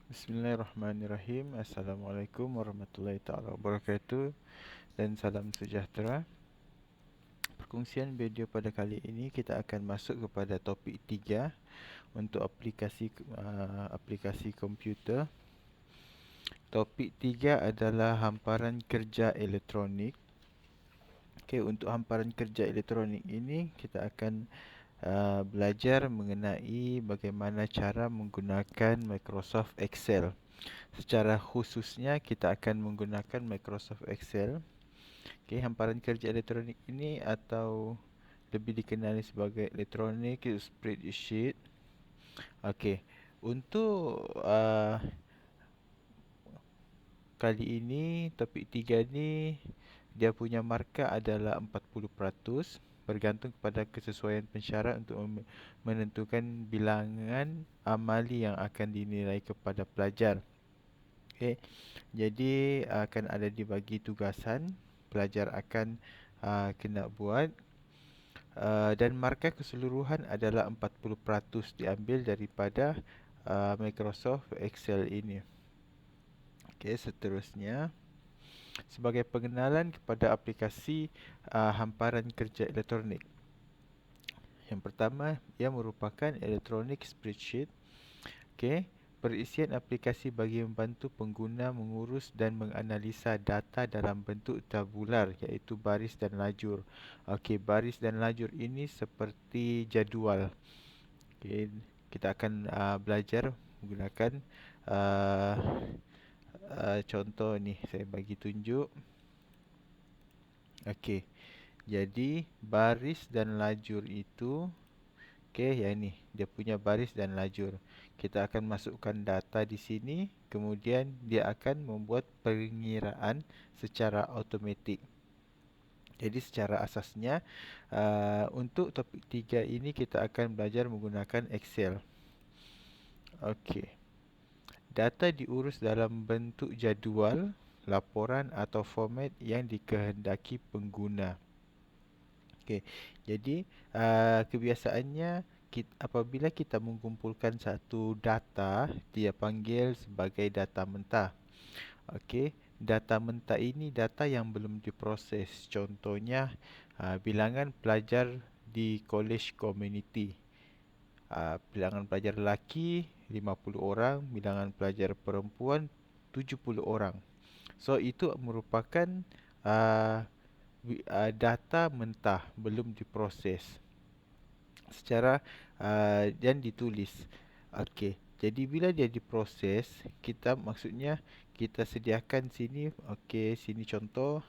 Bismillahirrahmanirrahim. Assalamualaikum warahmatullahi taala wabarakatuh dan salam sejahtera. Perkongsian video pada kali ini kita akan masuk kepada topik 3 untuk aplikasi komputer. Topik 3 adalah hamparan kerja elektronik. Okey, untuk hamparan kerja elektronik ini kita akan belajar mengenai bagaimana cara menggunakan Microsoft Excel. Secara khususnya kita akan menggunakan Microsoft Excel. Okey, hamparan kerja elektronik ini atau lebih dikenali sebagai Electronic Spreadsheet. Okey, untuk kali ini topik 3 ni dia punya markah adalah 40%, bergantung kepada kesesuaian pensyarat untuk menentukan bilangan amali yang akan dinilai kepada pelajar. Okey. Jadi akan ada dibagi tugasan, pelajar akan kena buat dan markah keseluruhan adalah 40% diambil daripada Microsoft Excel ini. Okey, seterusnya sebagai pengenalan kepada aplikasi hamparan kerja elektronik. Yang pertama, ia merupakan Electronic Spreadsheet. Okey, perisian aplikasi bagi membantu pengguna mengurus dan menganalisa data dalam bentuk tabular, iaitu baris dan lajur. Okey, baris dan lajur ini seperti jadual. Okey, kita akan belajar menggunakan uh, contoh ni, saya bagi tunjuk. Okey, jadi baris dan lajur itu, okey, yang ni dia punya baris dan lajur. Kita akan masukkan data di sini, kemudian dia akan membuat pengiraan secara automatik. Jadi secara asasnya untuk topik 3 ini kita akan belajar menggunakan Excel. Okey. Data diurus dalam bentuk jadual, laporan atau format yang dikehendaki pengguna. Okey. Jadi kebiasaannya apabila kita mengumpulkan satu data, dia panggil sebagai data mentah. Okey, data mentah ini data yang belum diproses. Contohnya bilangan pelajar di college community. Bilangan pelajar lelaki 50 orang, bilangan pelajar perempuan 70 orang. So itu merupakan uh, data mentah, belum diproses secara dan ditulis. Okey, jadi bila dia diproses, maksudnya kita sediakan sini. Okey, sini contoh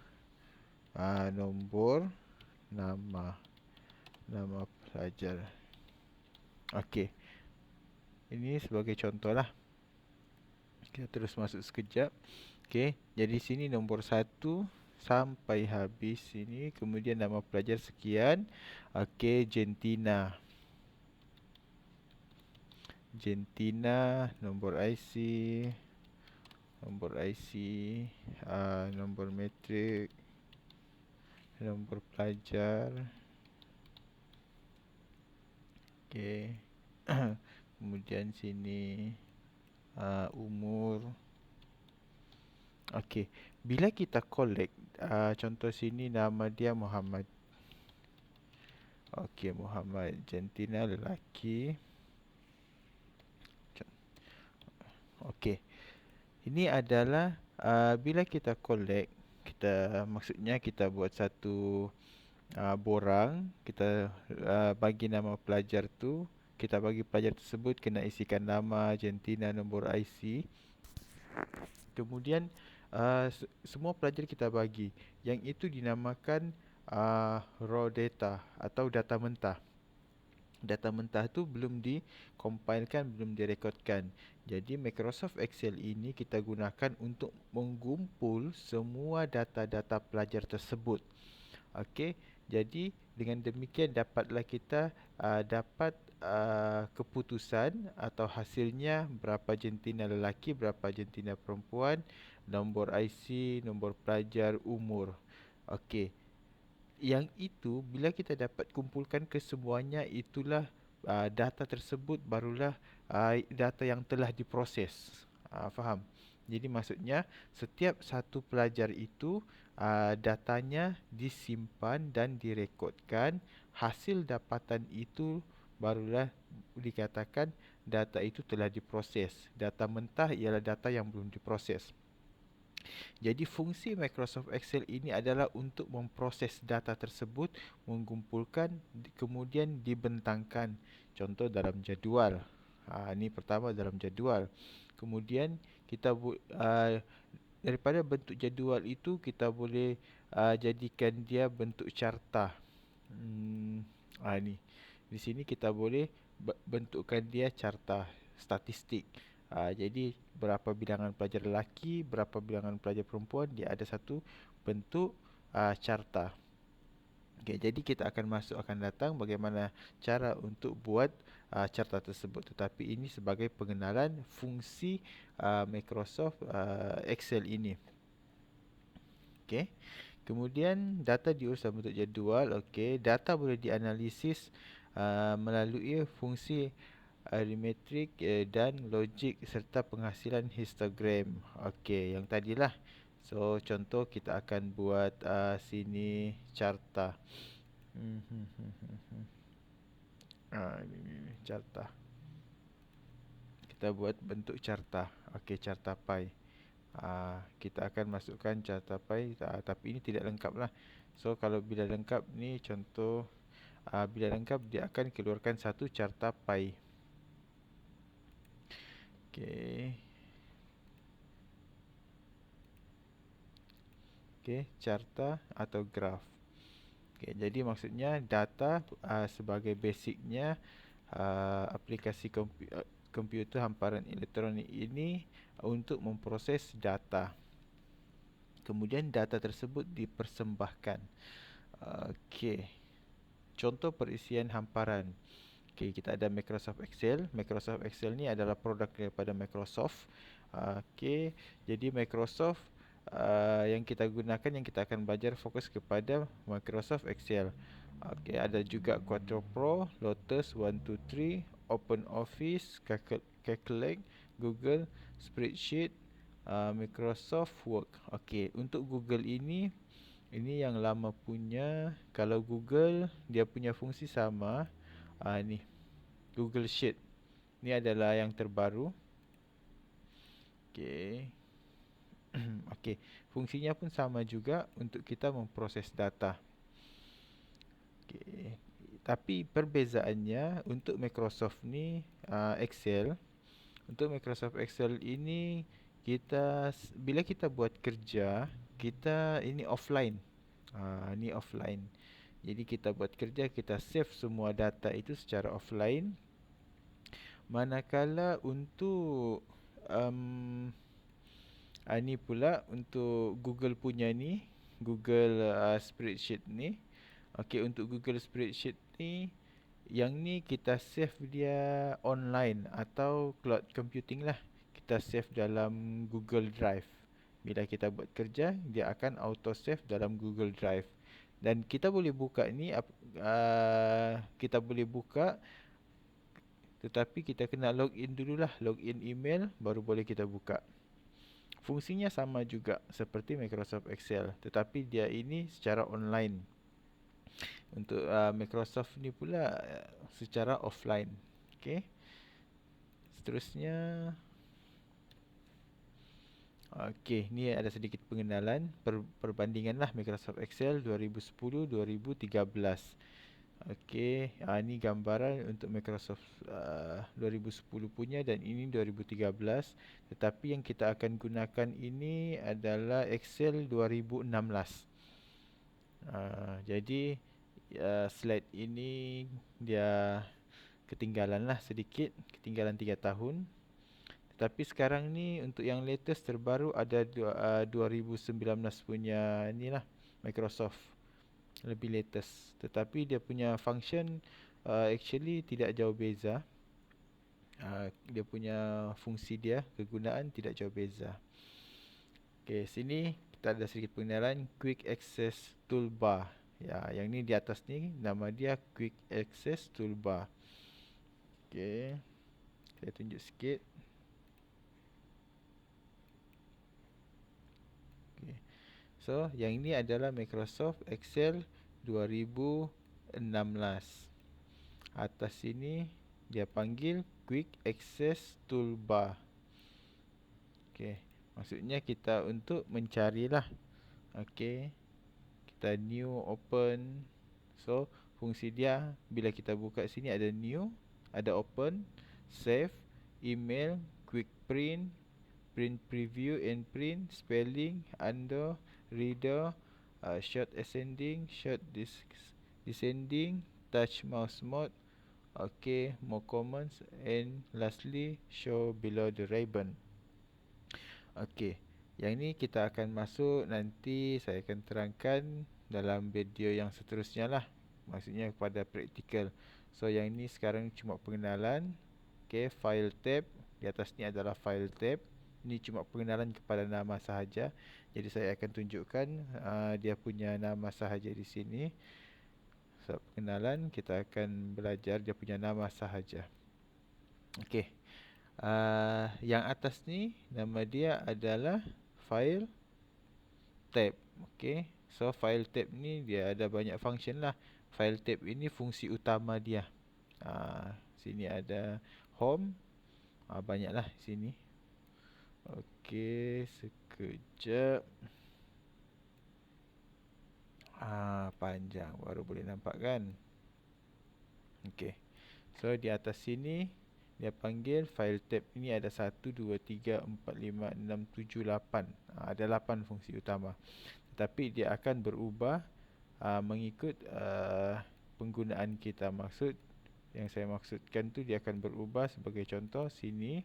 nombor, nama pelajar. Okey, ini sebagai contoh lah. Kita terus masuk sekejap. Okey, jadi sini nombor 1 sampai habis sini, kemudian nama pelajar sekian. Okey, Gentina. Gentina, nombor IC, nombor matrik, nombor pelajar. Okey. Kemudian sini umur. Okey, bila kita collect contoh sini nama dia Muhammad. Okey, Muhammad Gentina lelaki. Okey. Ini adalah bila kita collect, maksudnya kita buat satu borang, kita bagi nama pelajar tu, kita bagi pelajar tersebut kena isikan nama, Gentina, nombor IC. Kemudian semua pelajar kita bagi, yang itu dinamakan raw data atau data mentah. Data mentah tu belum dicompilekan, belum direkodkan. Jadi Microsoft Excel ini kita gunakan untuk mengumpul semua data-data pelajar tersebut. Okey, jadi dengan demikian dapatlah kita dapat keputusan atau hasilnya berapa jantina lelaki, berapa jantina perempuan, nombor IC, nombor pelajar, umur. Okey. Yang itu bila kita dapat kumpulkan kesemuanya, itulah data tersebut barulah data yang telah diproses. Faham? Jadi maksudnya setiap satu pelajar itu datanya disimpan dan direkodkan. Hasil dapatan itu barulah dikatakan data itu telah diproses. Data mentah ialah data yang belum diproses. Jadi fungsi Microsoft Excel ini adalah untuk memproses data tersebut, mengumpulkan, kemudian dibentangkan. Contoh dalam jadual. Ini pertama dalam jadual. Kemudian kita daripada bentuk jadual itu kita boleh jadikan dia bentuk carta. Ni di sini kita boleh bentukkan dia carta statistik. Jadi berapa bilangan pelajar lelaki, berapa bilangan pelajar perempuan, dia ada satu bentuk carta. Okay, jadi kita akan datang bagaimana cara untuk buat carta tersebut. Tetapi ini sebagai pengenalan fungsi Microsoft Excel ini. Okay. Kemudian data diurus dalam bentuk jadual. Okay. Data boleh dianalisis melalui fungsi aritmetik dan logik serta penghasilan histogram. Okey, yang tadilah. So contoh kita akan buat sini carta. Ini carta. Kita buat bentuk carta. Okey, carta pie. Kita akan masukkan carta pie, tapi ini tidak lengkap lah. So kalau bila lengkap ni contoh, bila lengkap dia akan keluarkan satu carta pie. Okey. Okey, carta atau graf. Okey, jadi maksudnya data sebagai basicnya aplikasi komputer hamparan elektronik ini untuk memproses data. Kemudian data tersebut dipersembahkan. Okey. Contoh perisian hamparan. Okey, kita ada Microsoft Excel. Microsoft Excel ni adalah produk daripada Microsoft. Okey, jadi Microsoft yang kita gunakan, yang kita akan belajar fokus kepada Microsoft Excel. Okey, ada juga Quattro Pro, Lotus 123, OpenOffice, Calculate, Google Spreadsheet, Microsoft Word. Okey, untuk Google ini yang lama punya. Kalau Google dia punya fungsi sama. Ni Google Sheet. Ni adalah yang terbaru. Okey. Okey, fungsinya pun sama juga untuk kita memproses data. Okey. Tapi perbezaannya untuk Microsoft ni Excel, untuk Microsoft Excel ini bila kita buat kerja, kita ini offline. Ni offline. Jadi kita buat kerja, kita save semua data itu secara offline. Manakala untuk ni pula untuk Google punya ni, Google Spreadsheet ni. Okey, untuk Google Spreadsheet ni, yang ni kita save dia online atau cloud computing lah. Kita save dalam Google Drive. Bila kita buat kerja, dia akan auto save dalam Google Drive. Dan kita boleh buka ni, kita boleh buka, tetapi kita kena login dululah, login email baru boleh kita buka. Fungsinya sama juga seperti Microsoft Excel, tetapi dia ini secara online. Untuk Microsoft ni pula secara offline. Okey. Seterusnya, okey, ni ada sedikit pengenalan perbandingan lah Microsoft Excel 2010-2013. Okey, ni gambaran untuk Microsoft 2010 punya dan ini 2013. Tetapi yang kita akan gunakan ini adalah Excel 2016. Jadi slide ini dia ketinggalan lah sedikit, ketinggalan 3 tahun. Tetapi sekarang ni untuk yang latest terbaru ada 2019 punya ni lah, Microsoft. Lebih latest. Tetapi dia punya function actually tidak jauh beza. Dia punya fungsi dia, kegunaan tidak jauh beza. Okey, sini kita ada sedikit pengenalan Quick Access Toolbar. Ya, yang ni di atas ni nama dia Quick Access Toolbar. Okey. Saya tunjuk sikit. So, yang ini adalah Microsoft Excel 2016. Atas sini dia panggil Quick Access Toolbar. Okey, maksudnya kita untuk mencarilah. Okey, kita new, open. So, fungsi dia bila kita buka sini ada new, ada open, save, email, quick print, print preview and print, spelling, undo, reader, short ascending, short descending, touch mouse mode. Okay, more comments, and lastly show below the ribbon. Okay, yang ni kita akan masuk nanti, saya akan terangkan dalam video yang seterusnya lah. Maksudnya pada praktikal. So yang ni sekarang cuma pengenalan. Okay, file tab. Di atas ni adalah file tab. Ni cuma pengenalan kepada nama sahaja. Jadi saya akan tunjukkan dia punya nama sahaja di sini. So pengenalan, kita akan belajar dia punya nama sahaja. Okay, yang atas ni nama dia adalah file tab. Okay, so file tab ni dia ada banyak function lah. File tab ini fungsi utama dia. Sini ada home, banyaklah sini. Okay, sekejap. Panjang, baru boleh nampak kan. Okay, so di atas sini dia panggil file tab ini ada 1, 2, 3, 4, 5, 6, 7, 8. Ada 8 fungsi utama. Tapi dia akan berubah mengikut penggunaan kita. Yang saya maksudkan tu dia akan berubah. Sebagai contoh sini,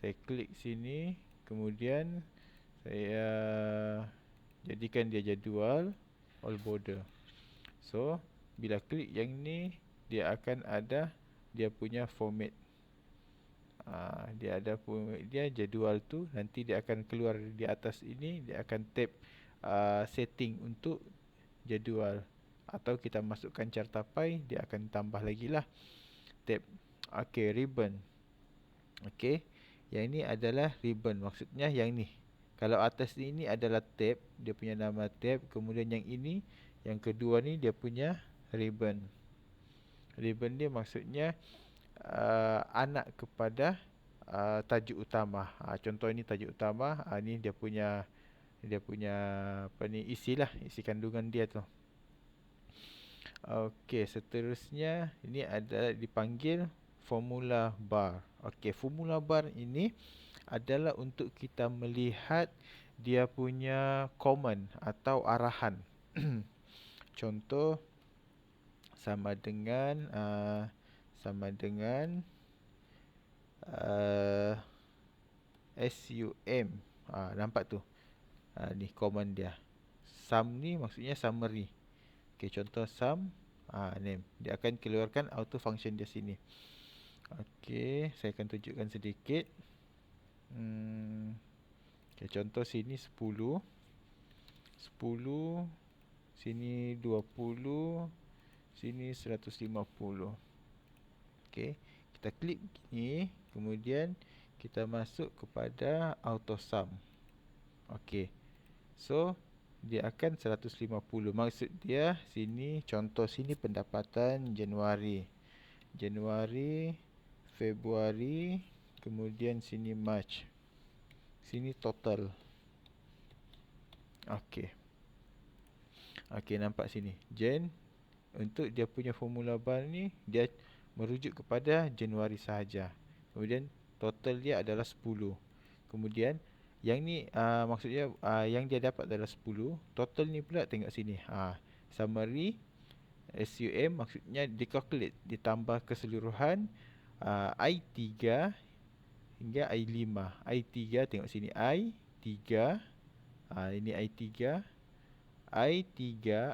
saya klik sini, kemudian saya jadikan dia jadual all border. So bila klik yang ni, dia akan ada dia punya format. Dia ada format dia, jadual tu nanti dia akan keluar di atas ini. Dia akan tab setting untuk jadual, atau kita masukkan cartapai, dia akan tambah lagi lah tab. Okay, ribbon. Okay, yang ni adalah ribbon. Maksudnya yang ni, kalau atas ni adalah tab, dia punya nama tab. Kemudian yang ini, yang kedua ni dia punya ribbon. Ribbon dia maksudnya anak kepada tajuk utama. Contoh ini tajuk utama. Ni dia punya apa ni, isilah, isi kandungan dia tu. Okey, seterusnya ini adalah dipanggil formula bar. Okey, formula bar ini adalah untuk kita melihat dia punya command atau arahan. Contoh sama dengan SUM. Nampak tu. Ni command dia. Sum ni maksudnya summary. Okey, contoh sum name. Dia akan keluarkan auto function dia sini. Okey, saya akan tunjukkan sedikit. Okey, contoh sini 10. 10, sini 20, sini 150. Okey, kita klik ni, kemudian kita masuk kepada auto sum. Okey, so dia akan 150. Maksud dia sini, contoh sini pendapatan Januari, Februari, kemudian sini March, sini total. Okey, nampak sini untuk dia punya formula bar ni, dia merujuk kepada Januari sahaja. Kemudian total dia adalah 10. Kemudian yang ni maksudnya yang dia dapat adalah 10. Total ni pula tengok sini. Summary SUM maksudnya dikalkulate, ditambah keseluruhan I3 hingga I5. I3 tengok sini, I3, ini I3, I10,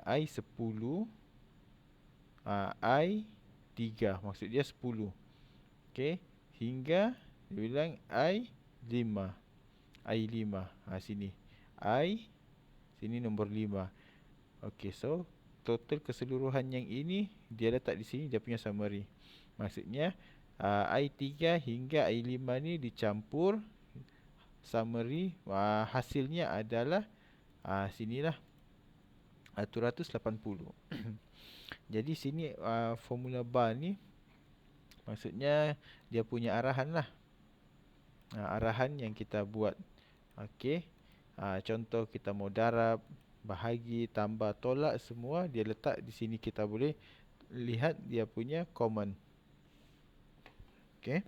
I3 maksud dia 10. Okey, hingga dia bilang I5. Sini sini nombor 5. Okey, so total keseluruhan yang ini dia letak di sini, dia punya summary. Maksudnya I3 hingga I5 ni dicampur, summary hasilnya adalah Sinilah 280. Jadi sini formula bar ni maksudnya dia punya arahan lah. Arahan yang kita buat. Okey. Contoh kita mau darab, bahagi, tambah, tolak, semua dia letak di sini. Kita boleh lihat dia punya common. Okey.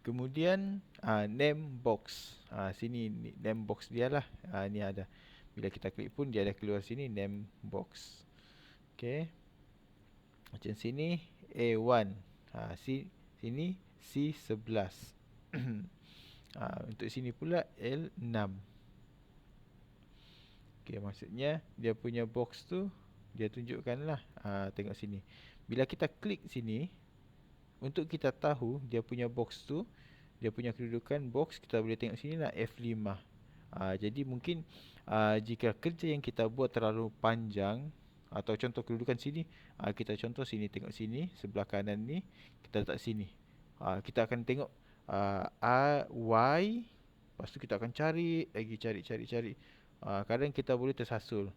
Kemudian name box. Sini name box dia lah. Ni ada. Bila kita klik pun dia ada keluar sini name box. Okey. Macam sini A1. Sini C11. Untuk sini pula L6. Okey, maksudnya dia punya box tu dia tunjukkan lah. Tengok sini. Bila kita klik sini, untuk kita tahu dia punya box tu, dia punya kedudukan box, kita boleh tengok sini lah F5. Jadi mungkin jika kerja yang kita buat terlalu panjang, atau contoh kedudukan sini, kita contoh sini, tengok sini, sebelah kanan ni, kita letak sini. Kita akan tengok Y, lepas tu kita akan cari lagi, cari. Kadang kita boleh tersasul.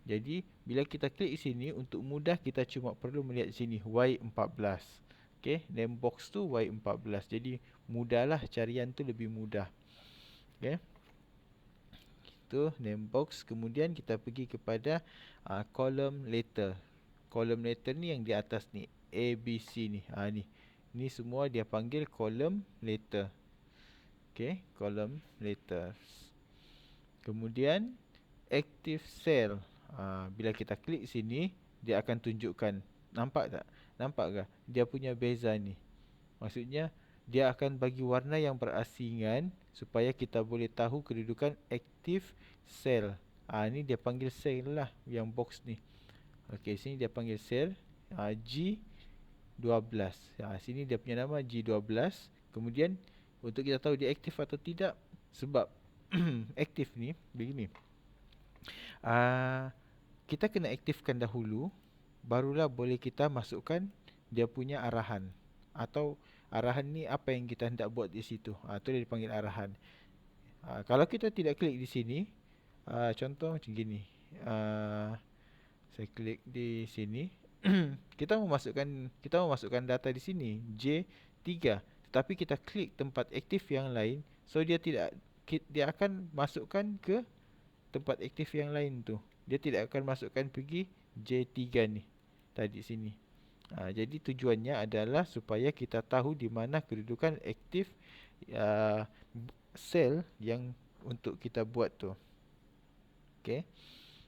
Jadi bila kita klik sini, untuk mudah kita cuma perlu melihat sini Y14. Okey, name box tu Y14. Jadi mudahlah, carian tu lebih mudah. Okey. Itu name box. Kemudian kita pergi kepada column letter. Column letter ni yang di atas ni, A, B, C ni. Ni semua dia panggil column letter. Okey, column letters. Kemudian active cell. Bila kita klik sini, dia akan tunjukkan. Nampak tak? Nampak ke? Dia punya beza ni. Maksudnya dia akan bagi warna yang berasingan supaya kita boleh tahu kedudukan active cell. Ni dia panggil cell lah, yang box ni. Okey, sini dia panggil cell G12. Sini dia punya nama G12. Kemudian untuk kita tahu dia aktif atau tidak, sebab aktif ni begini. Kita kena aktifkan dahulu, barulah boleh kita masukkan dia punya arahan. Atau arahan ni apa yang kita hendak buat di situ. Itu dia dipanggil arahan. Kalau kita tidak klik di sini, contoh macam gini. Saya klik di sini. kita mau masukkan data di sini J3, tetapi kita klik tempat aktif yang lain, so dia akan masukkan ke tempat aktif yang lain tu. Dia tidak akan masukkan pergi J3 ni tadi sini. Jadi tujuannya adalah supaya kita tahu di mana kedudukan aktif sel yang untuk kita buat tu. Okey.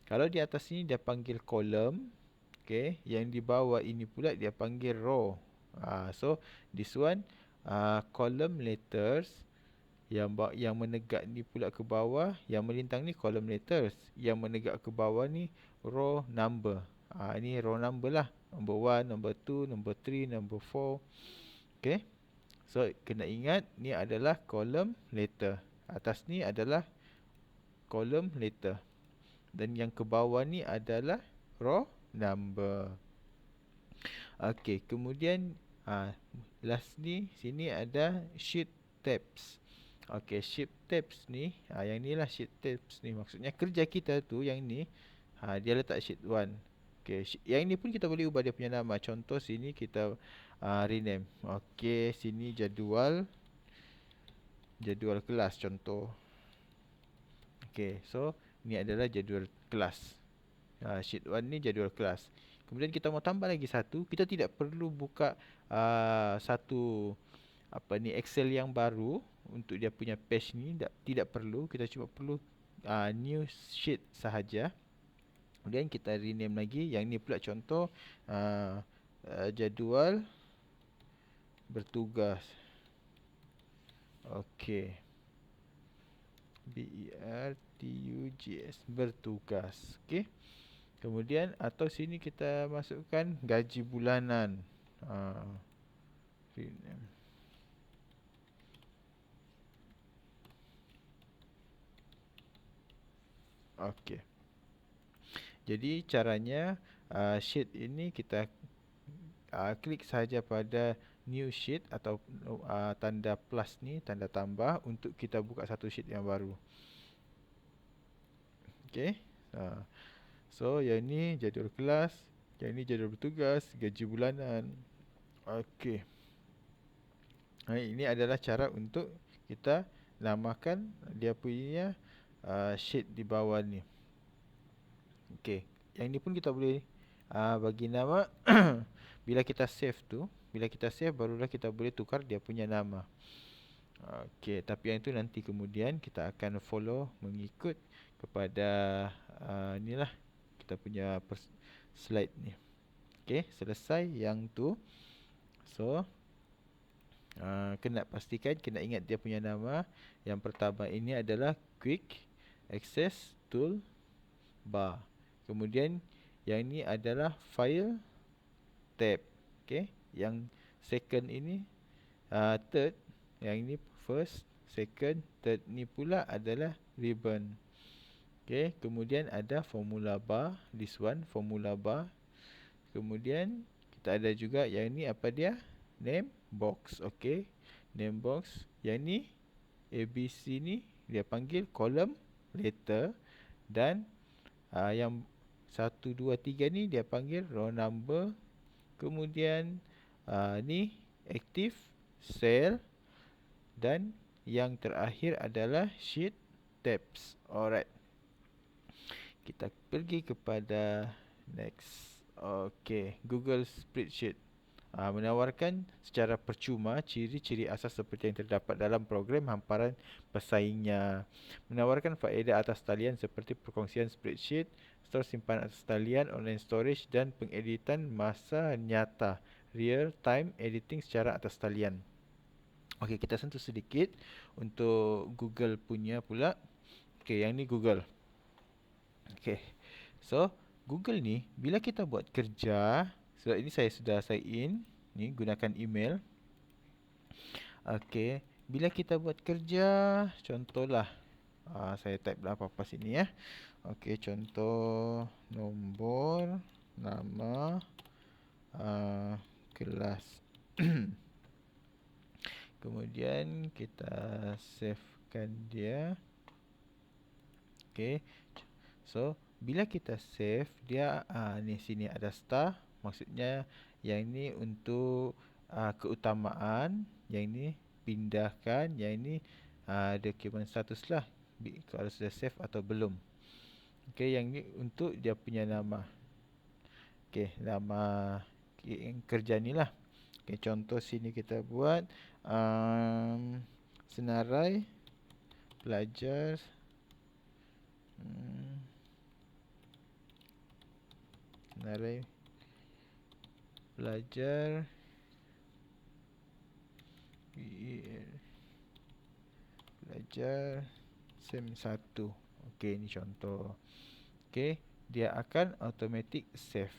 Kalau di atas ni dia panggil column. Okey, yang di bawah ini pula dia panggil row. So this one column letters, yang menegak ni pula ke bawah, yang melintang ni column letters, yang menegak ke bawah ni row number. Ini row number lah. Number 1, number 2, number 3, number 4. Okey. So kena ingat ni adalah column letter. Atas ni adalah column letter. Dan yang ke bawah ni adalah row number. Okey, kemudian last ni sini ada sheet tabs. Okey, sheet tabs ni, yang ni lah sheet tabs ni. Maksudnya kerja kita tu yang ni, dia letak sheet 1. Okey, yang ni pun kita boleh ubah dia punya nama. Contoh sini kita rename. Okey, sini jadual kelas contoh. Okey, so ni adalah jadual kelas. Sheet 1 ni jadual kelas. Kemudian kita mau tambah lagi satu, kita tidak perlu buka satu Excel yang baru untuk dia punya page ni, tidak perlu. Kita cuma perlu new sheet sahaja. Kemudian kita rename lagi. Yang ni pula contoh jadual bertugas. Okey, BERTUGS, bertugas. Okey. Kemudian atau sini kita masukkan gaji bulanan. Okey. Jadi caranya sheet ini kita klik saja pada new sheet atau tanda plus ni, tanda tambah, untuk kita buka satu sheet yang baru. Okey. So yang ni jadual kelas, yang ni jadual bertugas, gaji bulanan. Okey. Ini adalah cara untuk kita namakan dia punya sheet di bawah ni. Okey. Yang ni pun kita boleh bagi nama bila kita save tu, bila kita save barulah kita boleh tukar dia punya nama. Okey, tapi yang itu nanti kemudian kita akan follow mengikut kepada inilah kita punya slide ni. Okey, selesai yang tu. So kena pastikan, kena ingat dia punya nama. Yang pertama ini adalah Quick Access Toolbar. Kemudian yang ini adalah File Tab. Okey, yang second ini third, yang ini first, second, third ni pula adalah ribbon. Okey, kemudian ada formula bar, this one formula bar. Kemudian kita ada juga yang ni apa dia? Name box. Okey, name box. Yang ni ABC ni dia panggil column letter, dan yang 1 2 3 ni dia panggil row number. Kemudian ni active cell, dan yang terakhir adalah sheet tabs. Alright. Kita pergi kepada next. Okey, Google Spreadsheet menawarkan secara percuma ciri-ciri asas seperti yang terdapat dalam program hamparan pesaingnya. Menawarkan faedah atas talian seperti perkongsian spreadsheet, store simpanan atas talian, online storage, dan pengeditan masa nyata, real time editing secara atas talian. Okey, kita sentuh sedikit untuk Google punya pula. Okey, yang ni Google. Okey. So, Google ni bila kita buat kerja, sebab ini saya sudah sign in, ni gunakan email. Okey, bila kita buat kerja, contohlah saya type lah apa-apa sini ya. Okey, contoh nombor nama kelas. Kemudian kita savekan dia. Okey. So, bila kita save dia ni sini ada star, maksudnya yang ni untuk keutamaan, yang ni pindahkan, yang ni dokumen status lah, kalau sudah save atau belum. Okey, yang ni untuk dia punya nama. Okey, nama kerja ni lah. Okey, contoh sini kita buat senarai pelajar senarai pelajar SEM 1. Okey, ni contoh. Okey, dia akan automatic save.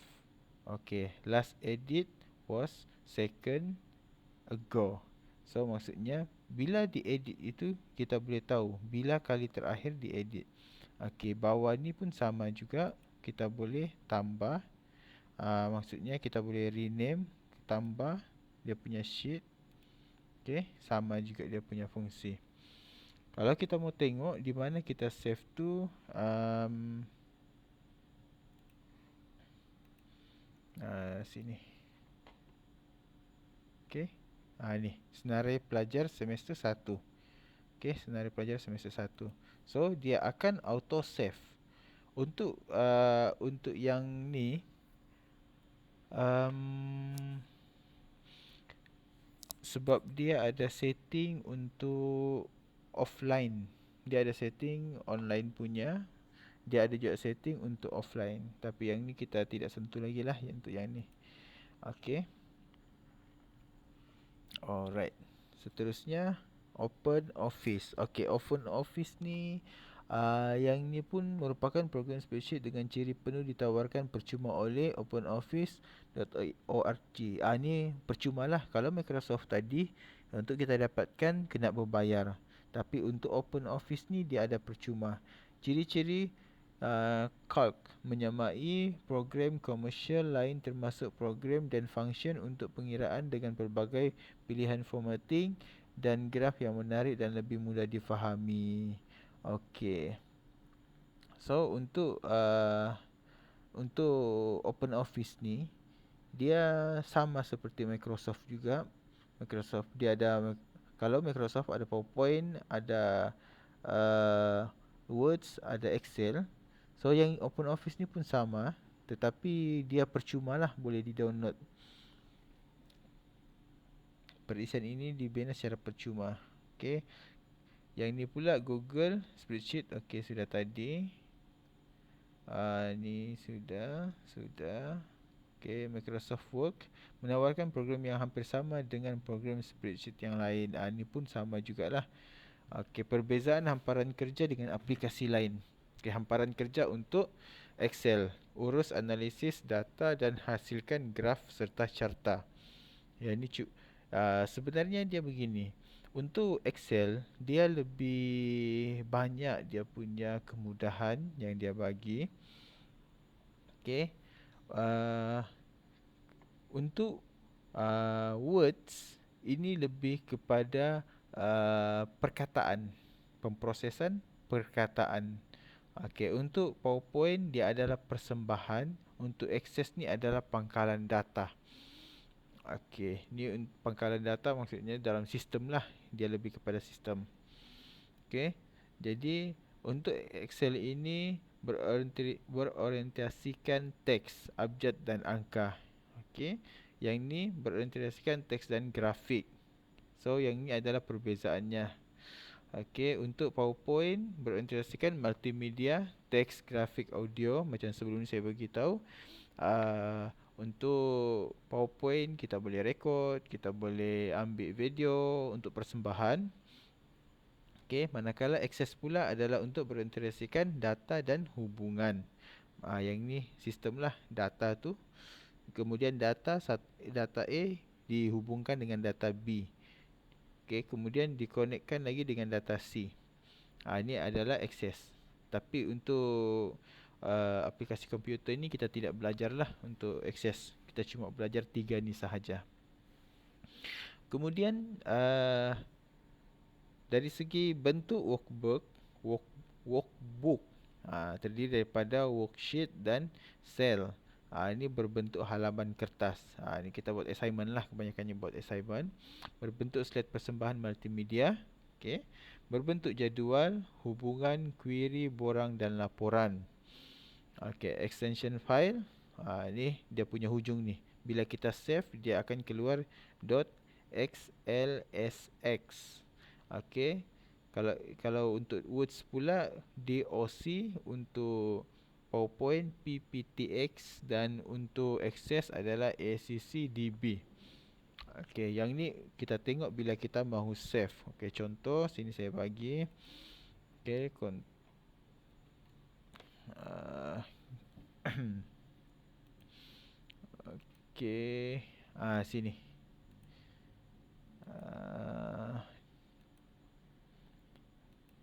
Okey, last edit was second ago. So maksudnya bila diedit itu kita boleh tahu bila kali terakhir diedit. Okey, bawah ni pun sama juga, kita boleh tambah. Maksudnya kita boleh rename, tambah dia punya sheet. Okey, sama juga dia punya fungsi. Kalau kita mau tengok di mana kita save tu, sini. Okey, ni senarai pelajar semester 1. Okey, senarai pelajar semester 1. So dia akan auto save. Untuk yang ni sebab dia ada setting untuk offline. Dia ada setting online punya, dia ada juga setting untuk offline. Tapi yang ni kita tidak sentuh lagi lah, untuk yang ni. Okey. Alright. Seterusnya Open Office. Okey, Open Office ni yang ni pun merupakan program spreadsheet dengan ciri penuh ditawarkan percuma oleh openoffice.org. Ni percuma lah. Kalau Microsoft tadi untuk kita dapatkan kena berbayar. Tapi untuk Open Office ni dia ada percuma. Ciri-ciri Calc menyamai program komersial lain termasuk program dan function untuk pengiraan dengan pelbagai pilihan formatting dan graf yang menarik dan lebih mudah difahami. Okey. So untuk OpenOffice ni dia sama seperti Microsoft juga. Microsoft dia ada, kalau Microsoft ada PowerPoint, ada uh, Words, ada Excel. So yang OpenOffice ni pun sama, tetapi dia percuma lah, boleh di-download. Perisian ini dibina secara percuma. Okey. Yang ni pula Google Spreadsheet. Okey, sudah tadi. Ni sudah. Okey, Microsoft Word menawarkan program yang hampir sama dengan program spreadsheet yang lain. Ni pun sama jugalah. Okey, perbezaan hamparan kerja dengan aplikasi lain. Okey, hamparan kerja untuk Excel, urus analisis data dan hasilkan graf serta carta. Yang ni sebenarnya dia begini. Untuk Excel, dia lebih banyak dia punya kemudahan yang dia bagi. Okey. Untuk words, ini lebih kepada perkataan, pemprosesan perkataan. Okey, untuk PowerPoint dia adalah persembahan, untuk Access ni adalah pangkalan data. Okey, ni pangkalan data maksudnya dalam sistem lah, dia lebih kepada sistem. Okey. Jadi untuk Excel ini berorientasikan teks, abjad dan angka. Okey. Yang ni berorientasikan teks dan grafik. So yang ni adalah perbezaannya. Okey, untuk PowerPoint berorientasikan multimedia, teks, grafik, audio, macam sebelum ni saya bagi tahu. Untuk PowerPoint kita boleh record, kita boleh ambil video untuk persembahan. Okey, manakala Access pula adalah untuk berorientasikan data dan hubungan. Yang ni sistem lah, data tu. Kemudian data A dihubungkan dengan data B. Okey, kemudian dikonekkan lagi dengan data C. Ini adalah Access. Tapi untuk aplikasi komputer ni kita tidak belajar lah untuk Access. Kita cuma belajar 3 ni sahaja. Kemudian dari segi bentuk workbook terdiri daripada worksheet dan cell. Ini berbentuk halaman kertas. Ini kita buat assignment lah, kebanyakannya buat assignment. Berbentuk slide persembahan multimedia. Okey. Berbentuk jadual, hubungan, query, borang dan laporan. Okey, extension file. Ni dia punya hujung ni. Bila kita save, dia akan keluar .xlsx. Okey. Kalau untuk Words pula DOC, untuk PowerPoint PPTX dan untuk Access adalah ACCDB. Okey, yang ni kita tengok bila kita mahu save. Okey, contoh sini saya bagi. Okey, okey, sini.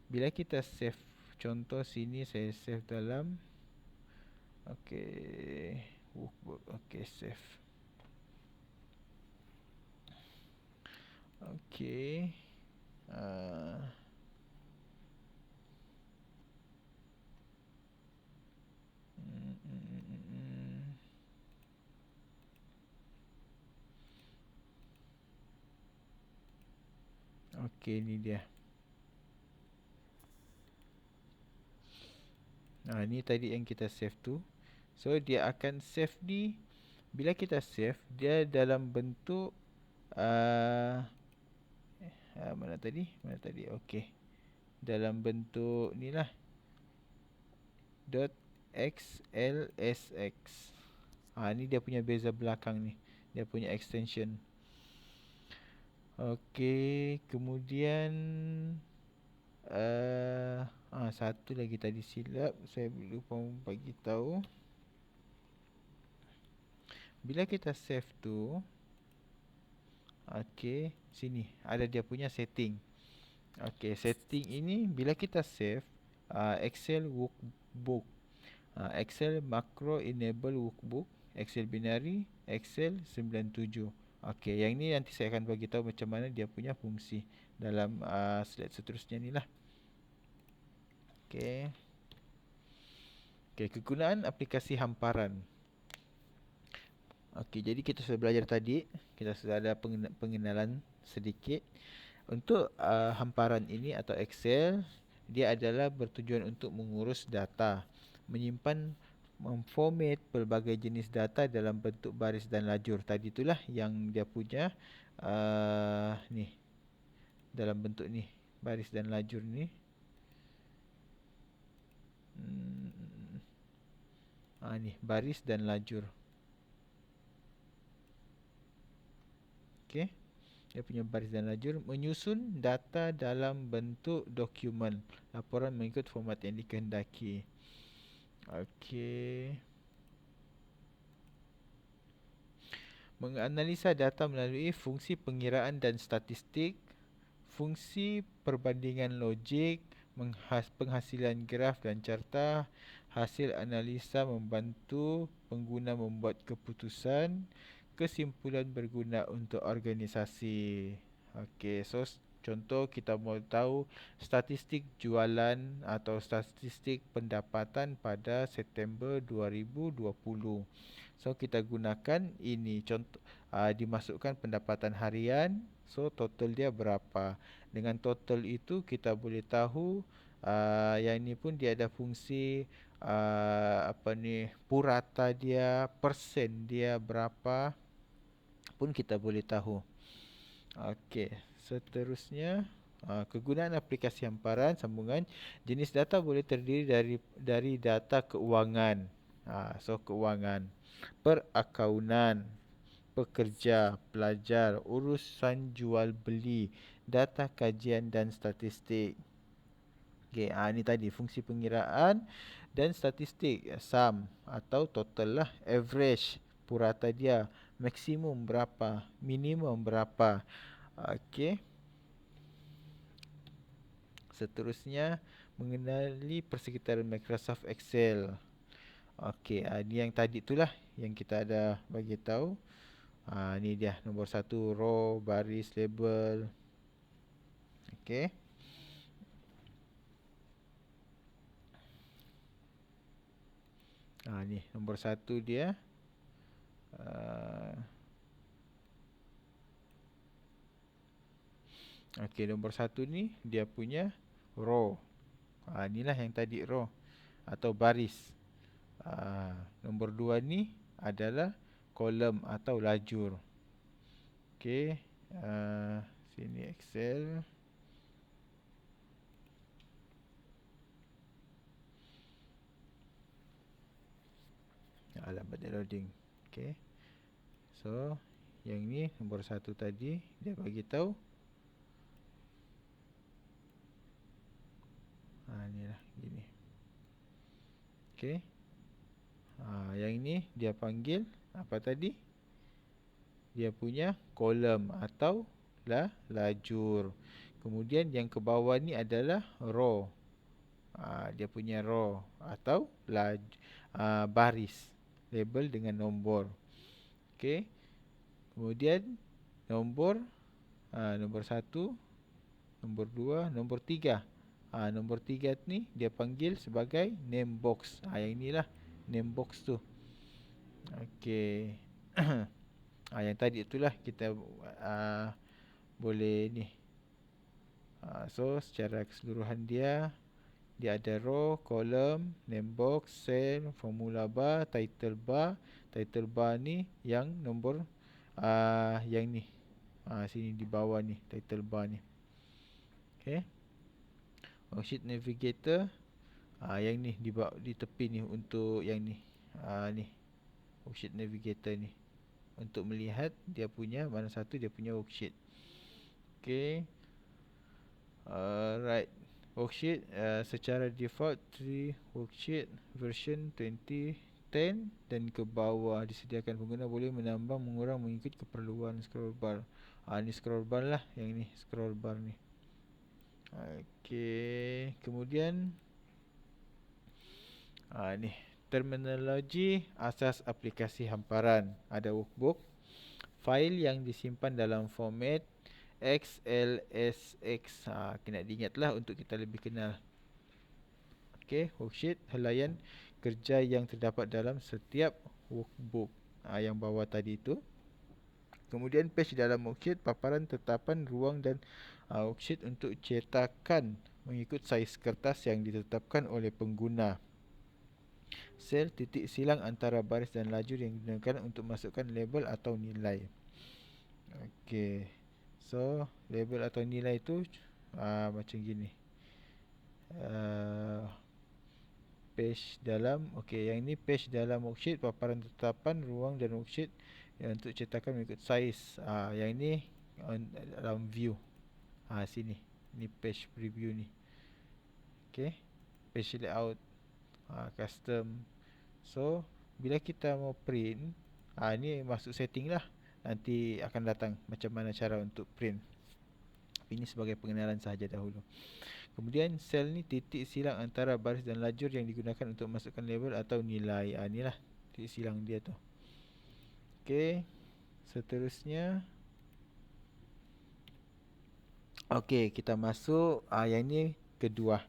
Bila kita save, contoh sini saya save dalam workbook. Okey, save. Okey. Okey, ni dia. Ni tadi yang kita save tu. So dia akan save ni. Bila kita save, dia dalam bentuk mana tadi? Okey. Dalam bentuk ni lah, .xlsx. Ni dia punya beza belakang ni. Dia punya extension. Okey, kemudian satu lagi tadi silap, saya lupa bagi tahu. Bila kita save tu, okey, sini ada dia punya setting. Okey, setting ini bila kita save Excel workbook, Excel macro enable workbook, Excel binary, Excel 97. Okey, yang ni nanti saya akan bagi tahu macam mana dia punya fungsi dalam slide seterusnya ni lah. Okey. Okey, kegunaan aplikasi hamparan. Okey, jadi kita sudah belajar tadi, kita sudah ada pengenalan sedikit. Untuk hamparan ini atau Excel, dia adalah bertujuan untuk mengurus data, menyimpan, memformat pelbagai jenis data dalam bentuk baris dan lajur. Tadi itulah yang dia punya ni, dalam bentuk ni, baris dan lajur ni. Ni baris dan lajur. Okey. Dia punya baris dan lajur, menyusun data dalam bentuk dokumen, laporan mengikut format yang dikehendaki. Okey. Menganalisa data melalui fungsi pengiraan dan statistik, fungsi perbandingan logik, penghasilan graf dan carta, hasil analisa membantu pengguna membuat keputusan, kesimpulan berguna untuk organisasi. Okey, so contoh kita mau tahu statistik jualan atau statistik pendapatan pada September 2020. So kita gunakan ini contoh, dimasukkan pendapatan harian. So total dia berapa? Dengan total itu kita boleh tahu yang ini pun dia ada fungsi purata dia, persen dia berapa pun kita boleh tahu. Okey, seterusnya kegunaan aplikasi hamparan sambungan. Jenis data boleh terdiri dari data keuangan. So keuangan, perakaunan, pekerja, pelajar, urusan jual beli, data kajian dan statistik. Okey, ini tadi fungsi pengiraan dan statistik, sum atau total lah, average, purata dia, maksimum berapa, minimum berapa. Okey. Seterusnya mengenali persekitaran Microsoft Excel. Okey, ni yang tadi itulah yang kita ada bagi tahu. Ni dia nombor 1, row, baris, label. Okey. Ni nombor 1 dia. Okey, nombor 1 ni dia punya row. Inilah yang tadi row atau baris. Nombor 2 ni adalah kolom atau lajur. Okey, sini Excel. Lambat dia loading. Okey. So, yang ni nombor 1 tadi dia bagi tahu. Inilah gini. Okey. Yang ini dia panggil apa tadi? Dia punya kolom atau lajur. Kemudian yang ke bawah ni adalah row. Dia punya row atau baris, label dengan nombor. Okey. Kemudian nombor 1, nombor 2, nombor 3. Nombor 3 ni dia panggil sebagai name box. Yang inilah name box tu. Okey. Yang tadi itulah kita boleh ni. So secara keseluruhan dia ada row, column, name box, cell, formula bar, title bar. Title bar ni yang nombor yang ni. Sini di bawah ni title bar ni. Okey. Worksheet navigator. Yang ni di tepi ni untuk yang ni. Ni worksheet navigator ni untuk melihat dia punya mana satu dia punya worksheet. Okey. Alright. Worksheet secara default 3 worksheet version 2010 dan ke bawah disediakan pengguna boleh menambah mengurang mengikut keperluan scroll bar. Ni scroll bar lah, yang ni scroll bar ni. Okey, kemudian ni terminologi asas aplikasi hamparan. Ada workbook, fail yang disimpan dalam format XLSX. Kena diingatlah untuk kita lebih kenal. Okey, worksheet, helaian kerja yang terdapat dalam setiap workbook yang bawah tadi itu. Kemudian page dalam worksheet, paparan tetapan ruang dan worksheet untuk cetakan mengikut saiz kertas yang ditetapkan oleh pengguna. Sel titik silang antara baris dan lajur yang digunakan untuk masukkan label atau nilai. Okey. So, label atau nilai itu macam gini. Page dalam, okey, yang ini page dalam worksheet, paparan tetapan, ruang dan worksheet untuk cetakan mengikut saiz. Yang ini dalam view. Sini. Ni page preview ni. Okey. Page layout, custom. So, bila kita mau print, ni masuk setting lah. Nanti akan datang macam mana cara untuk print. Ini sebagai pengenalan sahaja dahulu. Kemudian sel ni titik silang antara baris dan lajur yang digunakan untuk masukkan label atau nilai. Inilah titik silang dia tu. Okey. Seterusnya, okey, kita masuk yang ni kedua.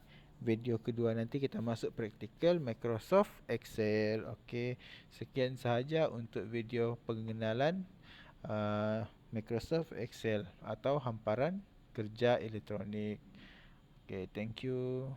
Video kedua nanti kita masuk praktikal Microsoft Excel. Okey, sekian sahaja untuk video pengenalan Microsoft Excel atau hamparan kerja elektronik. Okay, thank you.